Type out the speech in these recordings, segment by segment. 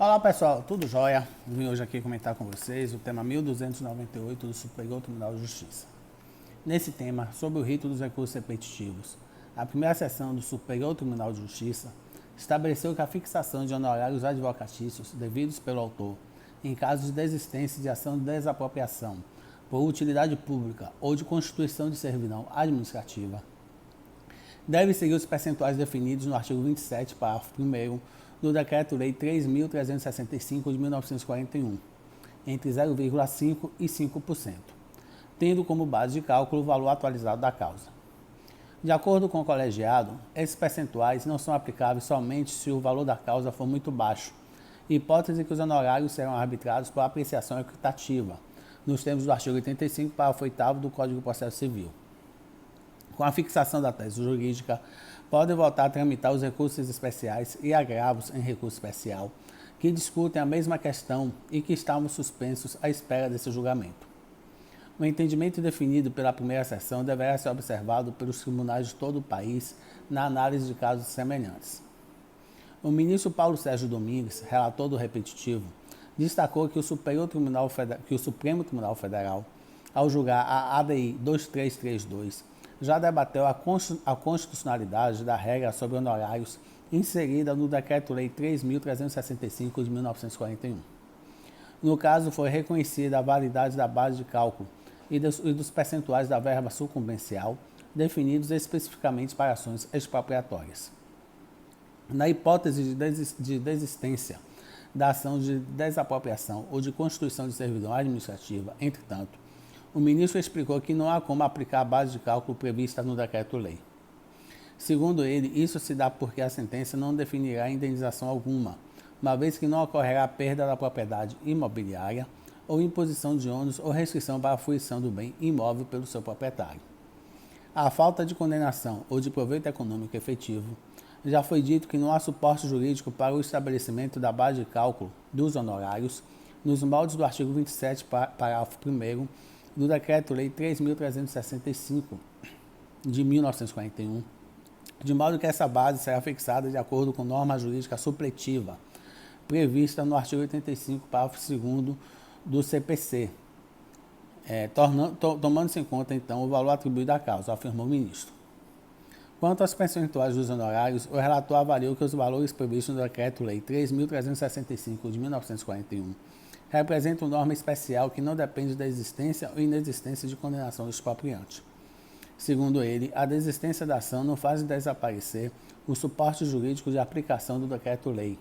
Olá pessoal, tudo jóia? Vim hoje aqui comentar com vocês o tema 1298 do Superior Tribunal de Justiça. Nesse tema, sobre o rito dos recursos repetitivos, a primeira seção do Superior Tribunal de Justiça estabeleceu que a fixação de honorários advocatícios devidos pelo autor em caso de desistência de ação de desapropriação por utilidade pública ou de constituição de servidão administrativa deve seguir os percentuais definidos no artigo 27, parágrafo 1º do Decreto-Lei 3.365 de 1941, entre 0,5% e 5%, tendo como base de cálculo o valor atualizado da causa. De acordo com o colegiado, esses percentuais não são aplicáveis somente se o valor da causa for muito baixo, hipótese que os honorários serão arbitrados por apreciação equitativa, nos termos do artigo 85, parágrafo 8º do Código de Processo Civil. Com a fixação da tese jurídica, podem voltar a tramitar os recursos especiais e agravos em recurso especial, que discutem a mesma questão e que estavam suspensos à espera desse julgamento. O entendimento definido pela primeira seção deverá ser observado pelos tribunais de todo o país na análise de casos semelhantes. O ministro Paulo Sérgio Domingues, relator do repetitivo, destacou que o Supremo Tribunal Federal, ao julgar a ADI 2332, já debateu a constitucionalidade da regra sobre honorários inserida no Decreto-Lei 3.365 de 1941. No caso, foi reconhecida a validade da base de cálculo e dos percentuais da verba sucumbencial, definidos especificamente para ações expropriatórias. Na hipótese de desistência da ação de desapropriação ou de constituição de servidão administrativa, entretanto, o ministro explicou que não há como aplicar a base de cálculo prevista no decreto-lei. Segundo ele, isso se dá porque a sentença não definirá indenização alguma, uma vez que não ocorrerá perda da propriedade imobiliária ou imposição de ônus ou restrição para a fruição do bem imóvel pelo seu proprietário. A falta de condenação ou de proveito econômico efetivo, já foi dito que não há suporte jurídico para o estabelecimento da base de cálculo dos honorários nos moldes do artigo 27, parágrafo 1º, do Decreto-Lei 3.365 de 1941, de modo que essa base será fixada de acordo com norma jurídica supletiva, prevista no artigo 85, parágrafo 2º do CPC, tomando-se em conta, então, o valor atribuído à causa, afirmou o ministro. Quanto aos percentuais dos honorários, o relator avaliou que os valores previstos no Decreto-Lei 3.365 de 1941 representam norma especial que não depende da existência ou inexistência de condenação do expropriante. Segundo ele, a desistência da ação não faz desaparecer o suporte jurídico de aplicação do decreto-lei,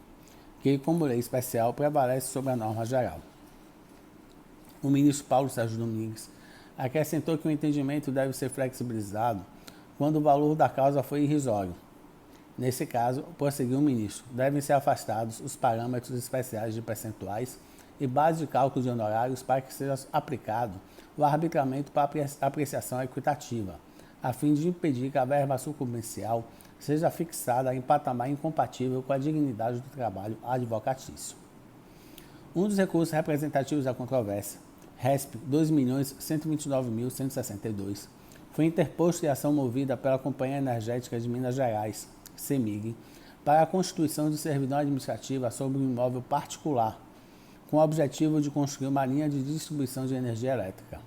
que, como lei especial, prevalece sobre a norma geral. O ministro Paulo Sérgio Domingues acrescentou que o entendimento deve ser flexibilizado quando o valor da causa for irrisório. Nesse caso, prosseguiu o ministro, devem ser afastados os parâmetros especiais de percentuais e base de cálculo de honorários para que seja aplicado o arbitramento para apreciação equitativa, a fim de impedir que a verba sucumbencial seja fixada em patamar incompatível com a dignidade do trabalho advocatício. Um dos recursos representativos da controvérsia, RESP 2.129.162, foi interposto em ação movida pela Companhia Energética de Minas Gerais, CEMIG, para a constituição de servidão administrativa sobre um imóvel particular, com o objetivo de construir uma linha de distribuição de energia elétrica.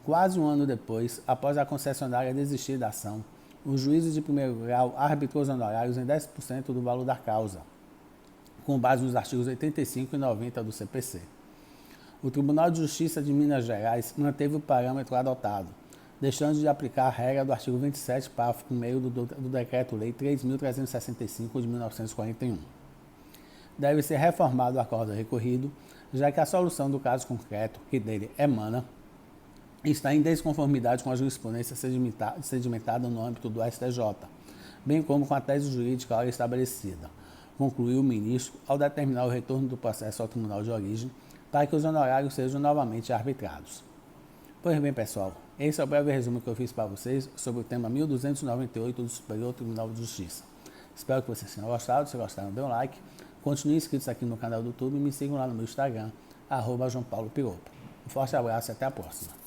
Quase um ano depois, após a concessionária desistir da ação, o juízo de primeiro grau arbitrou os honorários em 10% do valor da causa, com base nos artigos 85 e 90 do CPC. O Tribunal de Justiça de Minas Gerais manteve o parâmetro adotado, deixando de aplicar a regra do artigo 27, parágrafo 1º do Decreto-Lei 3.365 de 1941. Deve ser reformado o acordo recorrido, já que a solução do caso concreto, que dele emana, está em desconformidade com a jurisprudência sedimentada no âmbito do STJ, bem como com a tese jurídica ora estabelecida, concluiu o ministro ao determinar o retorno do processo ao tribunal de origem para que os honorários sejam novamente arbitrados. Pois bem, pessoal, esse é o breve resumo que eu fiz para vocês sobre o tema 1298 do Superior Tribunal de Justiça. Espero que vocês tenham gostado. Se gostaram, dê um like. Continuem inscritos aqui no canal do YouTube e me sigam lá no meu Instagram, @JoãoPauloPiropo. Um forte abraço e até a próxima.